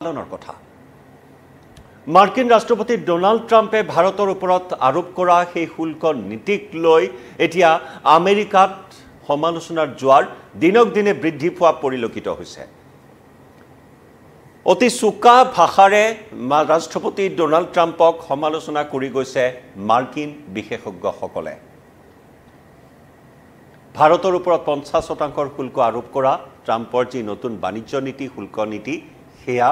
পালনৰ কথা মার্কিন রাষ্ট্রপতি ডোনাল্ড ট্রাম্পে ভারতের উপরত আরোপ করা সেই শুল্ক নীতিক লৈ এতিয়া আমেরিকাত সমালোচনার জোয়ার দিনক দিনে বৃদ্ধি পোৱা পৰিলক্ষিত হৈছে অতি চোকা ভাষাৰে ৰাষ্ট্ৰপতি ডোনাল্ড ট্ৰাম্পক সমালোচনা কৰি গৈছে মাৰ্কিন বিশেষজ্ঞসকলে ভাৰতৰ ওপৰত 50% শুল্ক আৰোপ কৰা ট্ৰাম্পৰ যি নতুন বাণিজ্য নীতি শুল্ক নীতি সেয়া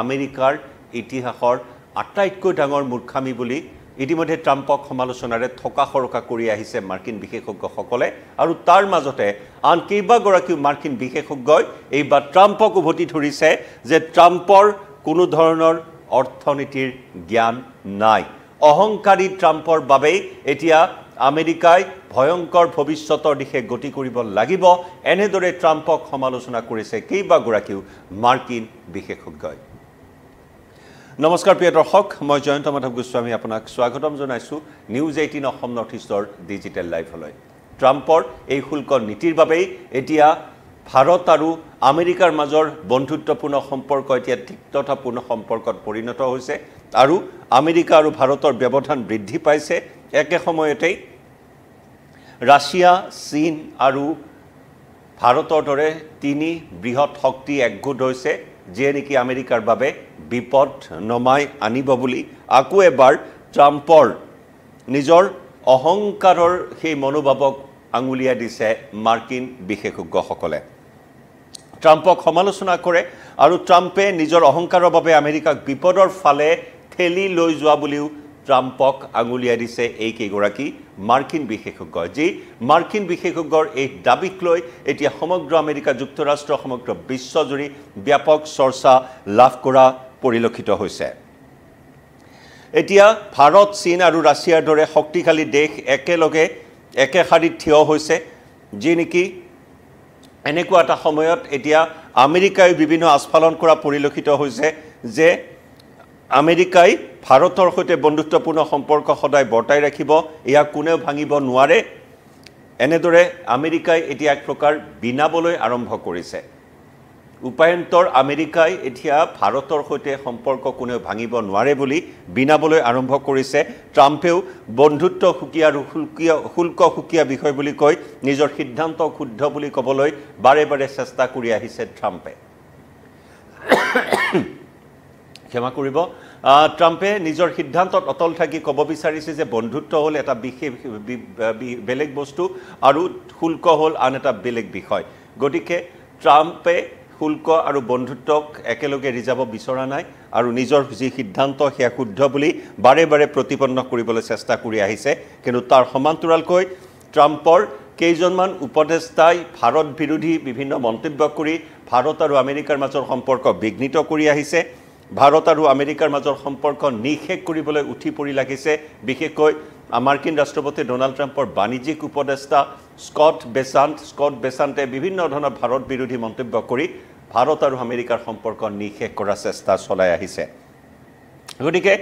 আমেৰিকাৰ ইতিহাসৰ আটাইতকৈ ডাঙৰ মূৰ্খামি বুলি ইতিমধ্যে ট্ৰাম্পক সমালোচনাৰে থকা সৰকা কৰি আহিছে মাৰ্কিন বিশেষজ্ঞসকলে আৰু তাৰ মাজতে আন কেইবাগৰাকী মাৰ্কিন বিশেষজ্ঞই এইবাৰ ট্ৰাম্পক উভতি ধৰিছে যে ট্ৰাম্পৰ কোনো ধৰণৰ অৰ্থনীতিৰ জ্ঞান নাই অহংকাৰী ট্ৰাম্পৰ বাবেই এতিয়া আমেৰিকাই ভয়ংকৰ ভৱিষ্যতৰ দিশে গতি কৰিব লাগিব এনেদৰে ট্ৰাম্পক সমালোচনা কৰিছে কেইবাগৰাকীও মাৰ্কিন বিশেষজ্ঞই নমস্কাৰ প্ৰিয় দৰ্শক মই জয়ন্ত মাধৱ গোস্বামী আপোনাক স্বাগতম জনাইছো নিউজ 18 অসম নৰ্থ ইষ্টৰ ডিজিটেল লাইভলৈ ট্ৰাম্পৰ এই শুল্ক নীতিৰ বাবে এতিয়া ভাৰত আৰু আমেৰিকাৰ মাজৰ বন্ধুত্বপূৰ্ণ সম্পৰ্ক এতিয়া তিক্ততাপূৰ্ণ সম্পৰ্কত পৰিণত হৈছে আৰু আমেৰিকা আৰু ভাৰতৰ ব্যৱধান বৃদ্ধি পাইছে একে সময়তে ৰাছিয়া চীন আৰু ভাৰতৰ দৰে তিনি বৃহৎ শক্তি একগোট হৈছে যে নেকি আমেৰিকাৰ বাবে বিপদ নমাই আনিব বুলি আকৌ এবাৰ ট্ৰাম্পৰ নিজৰ অহংকাৰৰ সেই মনোভাৱক আঙুলিয়াই দিছে মাৰ্কিন বিশেষজ্ঞসকলে ট্ৰাম্পক সমালোচনা কৰে আৰু ট্ৰাম্পে নিজৰ অহংকাৰৰ বাবে আমেৰিকাক বিপদৰ ফালে ঠেলি লৈ যোৱা বুলিও ট্ৰাম্পক আঙুলিয়াই দিছে এই কেইগৰাকী মাৰ্কিন বিশেষজ্ঞ যি মাৰ্কিন বিশেষজ্ঞৰ এই দাবীক লৈ এতিয়া সমগ্ৰ আমেৰিকা যুক্তৰাষ্ট্ৰ সমগ্ৰ বিশ্বজুৰি ব্যাপক চৰ্চা লাভ কৰা পৰিলক্ষিত হৈছে এতিয়া ভাৰত চীন আৰু ৰাছিয়াৰ দৰে শক্তিশালী দেশ একেলগে একে শাৰীত থিয় হৈছে যি নেকি এনেকুৱা এটা সময়ত এতিয়া আমেৰিকাই বিভিন্ন আস্ফালন কৰা পৰিলক্ষিত হৈছে যে আমেৰিকাই ভাৰতৰ সৈতে বন্ধুত্বপূৰ্ণ সম্পৰ্ক সদায় বৰ্তাই ৰাখিব ইয়া কোনেও ভাঙিব নোৱাৰে এনেদৰে আমেৰিকাই এতিয়া এক প্ৰকাৰ বিনাবলৈ আৰম্ভ কৰিছে উপায়ন্তৰ আমেৰিকাই এতিয়া ভাৰতৰ সৈতে সম্পৰ্ক কোনেও ভাঙিব নোৱাৰে বুলি বিনাবলৈ আৰম্ভ কৰিছে ট্ৰাম্পেও বন্ধুত্ব সুকীয়া আৰু শুল্ক সুকীয়া বিষয় বুলি কৈ নিজৰ সিদ্ধান্ত শুদ্ধ বুলি ক'বলৈ বাৰে বাৰে চেষ্টা কৰি আহিছে ট্ৰাম্পে ক্ষমা কৰিব ট্ৰাম্পে নিজৰ সিদ্ধান্তত অটল থাকি ক'ব বিচাৰিছে যে বন্ধুত্ব হ'ল এটা বিশেষ বেলেগ বস্তু আৰু শুল্ক হ'ল আন এটা বেলেগ বিষয় গতিকে ট্ৰাম্পে শুল্ক আৰু বন্ধুত্বক একেলগে ৰিজাব বিচৰা নাই আৰু নিজৰ যি সিদ্ধান্ত সেয়া শুদ্ধ বুলি বাৰে বাৰে প্ৰতিপন্ন কৰিবলৈ চেষ্টা কৰি আহিছে কিন্তু তাৰ সমান্তৰালকৈ ট্ৰাম্পৰ কেইজনমান উপদেষ্টাই ভাৰত বিৰোধী বিভিন্ন মন্তব্য কৰি ভাৰত আৰু আমেৰিকাৰ মাজৰ সম্পৰ্ক বিঘ্নিত কৰি আহিছে ভাৰত আৰু আমেৰিকাৰ মাজৰ সম্পৰ্ক নিষেধ কৰিবলৈ উঠি পৰি লাগিছে বিশেষকৈ মাৰ্কিন ৰাষ্ট্ৰপতি ডোনাল্ড ট্ৰাম্পৰ বাণিজ্যিক উপদেষ্টা স্কট বেসান্টে বিভিন্ন ধৰণৰ ভাৰত বিৰোধী মন্তব্য কৰি ভাৰত আৰু আমেৰিকাৰ সম্পৰ্ক নিষেধ কৰাৰ চেষ্টা চলাই আহিছে গতিকে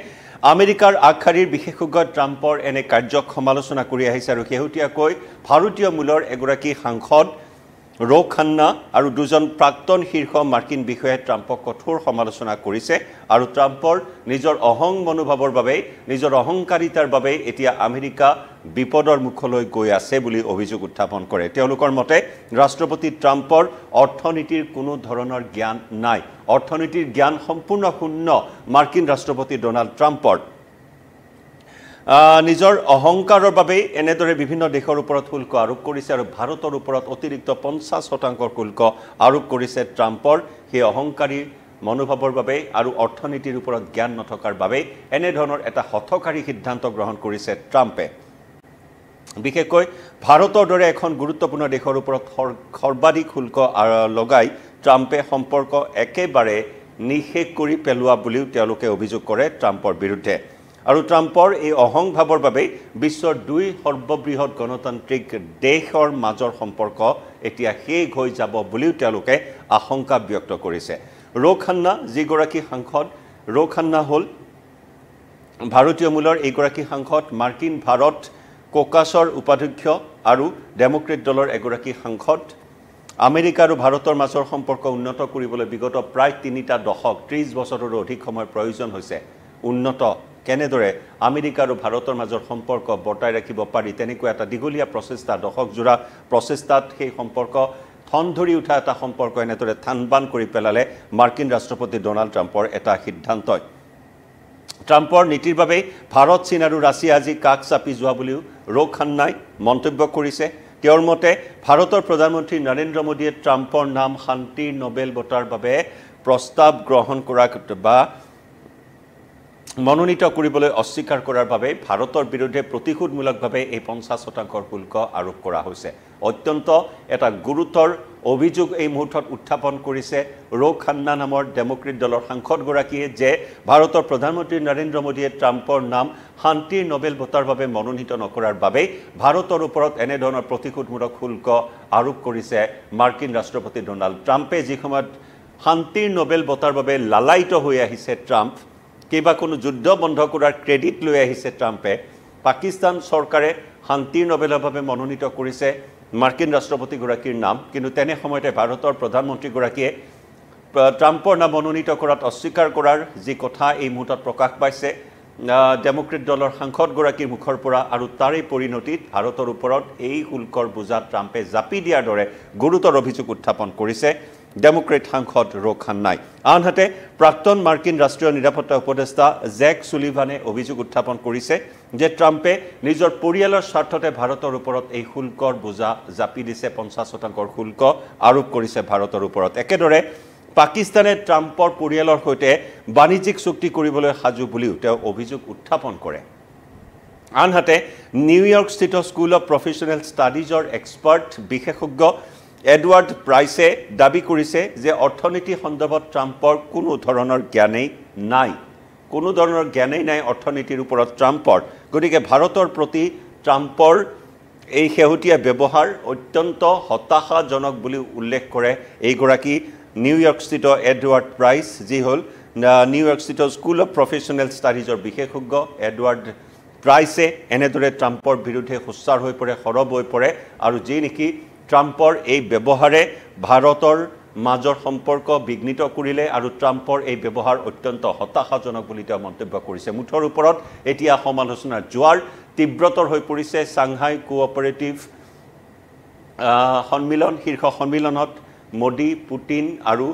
আমেৰিকাৰ আগশাৰীৰ বিশেষজ্ঞ ট্ৰাম্পৰ এনে কাৰ্যক সমালোচনা কৰি আহিছে আৰু শেহতীয়াকৈ ভাৰতীয় মূলৰ এগৰাকী সাংসদ ৰো খান্না আৰু দুজন প্ৰাক্তন শীৰ্ষ মাৰ্কিন বিষয়াই ট্ৰাম্পক কঠোৰ সমালোচনা কৰিছে আৰু ট্ৰাম্পৰ নিজৰ অহং মনোভাৱৰ বাবে নিজৰ অহংকাৰিতাৰ বাবে এতিয়া আমেৰিকা বিপদৰ মুখলৈ গৈ আছে বুলি অভিযোগ উত্থাপন কৰে তেওঁলোকৰ মতে ৰাষ্ট্ৰপতি ট্ৰাম্পৰ অৰ্থনীতিৰ কোনো ধৰণৰ জ্ঞান নাই অৰ্থনীতিৰ জ্ঞান সম্পূৰ্ণ শূন্য মাৰ্কিন ৰাষ্ট্ৰপতি ডোনাল্ড ট্ৰাম্পৰ নিজৰ অহংকাৰৰ বাবে এনেদৰে বিভিন্ন দেশৰ ওপৰত শুল্ক আৰোপ কৰিছে আৰু ভাৰতৰ ওপৰত অতিৰিক্ত 50% শুল্ক আৰোপ কৰিছে ট্ৰাম্পৰ সেই অহংকাৰী মনোভাৱৰ বাবে আৰু অৰ্থনীতিৰ ওপৰত জ্ঞান নথকাৰ বাবে এনে ধৰণৰ এটা হঠকাৰী সিদ্ধান্ত গ্ৰহণ কৰিছে ট্ৰাম্পে বিশেষকৈ ভাৰতৰ দৰে এখন গুৰুত্বপূৰ্ণ দেশৰ ওপৰত সৰ্বাধিক শুল্ক লগাই ট্ৰাম্পে সম্পৰ্ক একেবাৰে নিষেধ কৰি পেলোৱা বুলিও তেওঁলোকে অভিযোগ কৰে ট্ৰাম্পৰ বিৰুদ্ধে আৰু ট্ৰাম্পৰ এই অহংভাৱৰ বাবে বিশ্বৰ দুই সৰ্ববৃহৎ গণতান্ত্ৰিক দেশৰ মাজৰ সম্পৰ্ক এতিয়া শেষ হৈ যাব বুলিও তেওঁলোকে আশংকা ব্যক্ত কৰিছে ৰো খান্না যিগৰাকী সাংসদ ৰো খান্না হ'ল ভাৰতীয় মূলৰ এইগৰাকী সাংসদ মাৰ্কিন ভাৰত কোকাছৰ উপাধ্যক্ষ আৰু ডেমোক্ৰেট দলৰ এগৰাকী সাংসদ আমেৰিকা আৰু ভাৰতৰ মাজৰ সম্পৰ্ক উন্নত কৰিবলৈ বিগত প্ৰায় ৩টা দশক ৩০ বছৰৰো অধিক সময় প্ৰয়োজন হৈছে উন্নত কেনেদৰে আমেৰিকা আৰু ভাৰতৰ মাজৰ সম্পৰ্ক বৰ্তাই ৰাখিব পাৰি তেনেকুৱা এটা দীঘলীয়া প্ৰচেষ্টা দশকজোৰা প্ৰচেষ্টাত সেই সম্পৰ্ক থন ধৰি উঠা এটা সম্পৰ্ক এনেদৰে থানবান কৰি পেলালে মাৰ্কিন ৰাষ্ট্ৰপতি ডনাল্ড ট্ৰাম্পৰ এটা সিদ্ধান্তই ট্ৰাম্পৰ নীতিৰ বাবে ভাৰত চীন আৰু ৰাছিয়া আজি কাষ চাপি যোৱা বুলিও ৰ' খান্নাই মন্তব্য কৰিছে তেওঁৰ মতে ভাৰতৰ প্ৰধানমন্ত্ৰী নৰেন্দ্ৰ মোদীয়ে ট্ৰাম্পৰ নাম শান্তিৰ নোবেল বঁটাৰ বাবে প্ৰস্তাৱ গ্ৰহণ কৰা বা মনোনীত কৰিবলৈ অস্বীকাৰ কৰাৰ বাবে ভাৰতৰ বিৰুদ্ধে প্ৰতিশোধমূলকভাৱে এই 50% শুল্ক আৰোপ কৰা হৈছে অত্যন্ত এটা গুৰুতৰ অভিযোগ এই মুহূৰ্তত উত্থাপন কৰিছে ৰ' খান্না নামৰ ডেমক্ৰেট দলৰ সাংসদগৰাকীয়ে যে ভাৰতৰ প্ৰধানমন্ত্ৰী নৰেন্দ্ৰ মোদীয়ে ট্ৰাম্পৰ নাম শান্তিৰ নোবেল বঁটাৰ বাবে মনোনীত নকৰাৰ বাবে ভাৰতৰ ওপৰত এনে ধৰণৰ প্ৰতিশোধমূলক শুল্ক আৰোপ কৰিছে মাৰ্কিন ৰাষ্ট্ৰপতি ডনাল্ড ট্ৰাম্পে যি সময়ত শান্তিৰ নোবেল বঁটাৰ বাবে লালায়িত হৈ আহিছে ট্ৰাম্প কিবা কোনো যুদ্ধ বন্ধ কৰাৰ ক্ৰেডিট লৈ আহিছে ট্ৰাম্পে পাকিস্তান চৰকাৰে শান্তিৰ নোবেলৰ বাবে মনোনীত কৰিছে মাৰ্কিন ৰাষ্ট্ৰপতিগৰাকীৰ নাম কিন্তু তেনে সময়তে ভাৰতৰ প্ৰধানমন্ত্ৰীগৰাকীয়ে ট্ৰাম্পৰ নাম মনোনীত কৰাত অস্বীকাৰ কৰাৰ যি কথা এই মুহূৰ্তত প্ৰকাশ পাইছে ডেমক্ৰেট দলৰ সাংসদগৰাকীৰ মুখৰ পৰা আৰু তাৰে পৰিণতিত ভাৰতৰ ওপৰত এই শুল্কৰ বোজা ট্ৰাম্পে জাপি দিয়াৰ দৰে গুৰুতৰ অভিযোগ উত্থাপন কৰিছে ডেমক্ৰেট সাংসদ ৰ' খান্নাই আনহাতে প্ৰাক্তন মাৰ্কিন ৰাষ্ট্ৰীয় নিৰাপত্তা উপদেষ্টা জেক সুলিভানে অভিযোগ উত্থাপন কৰিছে যে ট্ৰাম্পে নিজৰ পৰিয়ালৰ স্বাৰ্থতে ভাৰতৰ ওপৰত এই শুল্কৰ বোজা জাপি দিছে 50% শুল্ক আৰোপ কৰিছে ভাৰতৰ ওপৰত একেদৰে পাকিস্তানে ট্ৰাম্পৰ পৰিয়ালৰ সৈতে বাণিজ্যিক চুক্তি কৰিবলৈ সাজু বুলিও তেওঁ অভিযোগ উত্থাপন কৰে আনহাতে নিউয়ৰ্ক স্থিত স্কুল অফ প্ৰফেচনেল ষ্টাডিজৰ এক্সপাৰ্ট বিশেষজ্ঞ এডৱাৰ্ড প্ৰাইছে দাবী কৰিছে যে অৰ্থনীতি সন্দৰ্ভত ট্ৰাম্পৰ কোনো ধৰণৰ জ্ঞানেই নাই অৰ্থনীতিৰ ওপৰত ট্ৰাম্পৰ গতিকে ভাৰতৰ প্ৰতি ট্ৰাম্পৰ এই শেহতীয়া ব্যৱহাৰ অত্যন্ত হতাশাজনক বুলি উল্লেখ কৰে এইগৰাকী নিউয়ৰ্ক স্থিত এডৱাৰ্ড প্ৰাইছ যি হ'ল নিউয়ৰ্ক স্থিত স্কুল অফ প্ৰফেচনেল ষ্টাডিজৰ বিশেষজ্ঞ এডৱাৰ্ড প্ৰাইছে এনেদৰে ট্ৰাম্পৰ বিৰুদ্ধে সোচ্চাৰ হৈ পৰে সৰব হৈ পৰে আৰু যি নেকি ট্ৰাম্পৰ এই ব্যৱহাৰে ভাৰতৰ মাজৰ সম্পৰ্ক বিঘ্নিত কৰিলে আৰু ট্ৰাম্পৰ এই ব্যৱহাৰ অত্যন্ত হতাশাজনক বুলি তেওঁ মন্তব্য কৰিছে মুঠৰ ওপৰত এতিয়া সমালোচনাৰ জোৱাৰ তীব্ৰতৰ হৈ পৰিছে সাংহাই কোঅপাৰেটিভ সন্মিলন শীৰ্ষ সন্মিলনত মোদী পুটিন আৰু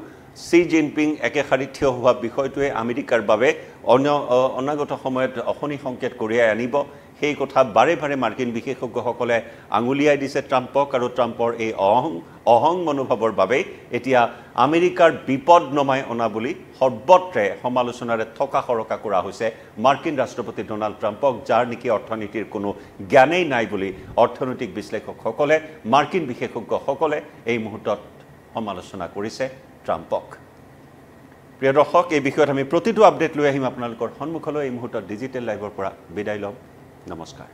চি জিনপিং একেশাৰীত থিয় হোৱা বিষয়টোৱে আমেৰিকাৰ বাবে অনাগত সময়ত অশনি সংকেত কঢ়িয়াই আনিব সেই কথা বাৰে বাৰে মাৰ্কিন বিশেষজ্ঞসকলে আঙুলিয়াই দিছে ট্ৰাম্পক আৰু ট্ৰাম্পৰ এই অহং মনোভাৱৰ বাবে এতিয়া আমেৰিকাৰ বিপদ নমাই অনা বুলি সৰ্বত্ৰে সমালোচনাৰে থকা সৰকা কৰা হৈছে মাৰ্কিন ৰাষ্ট্ৰপতি ডনাল্ড ট্ৰাম্পক যাৰ নেকি অৰ্থনীতিৰ কোনো জ্ঞানেই নাই বুলি অৰ্থনৈতিক বিশ্লেষকসকলে মাৰ্কিন বিশেষজ্ঞসকলে এই মুহূৰ্তত সমালোচনা কৰিছে ট্ৰাম্পক প্ৰিয় দৰ্শক এই বিষয়ত আমি প্ৰতিটো আপডেট লৈ আহিম আপোনালোকৰ সন্মুখলৈ এই মুহূৰ্তত ডিজিটেল লাইভৰ পৰা বিদায় ল'ম নমস্কাৰ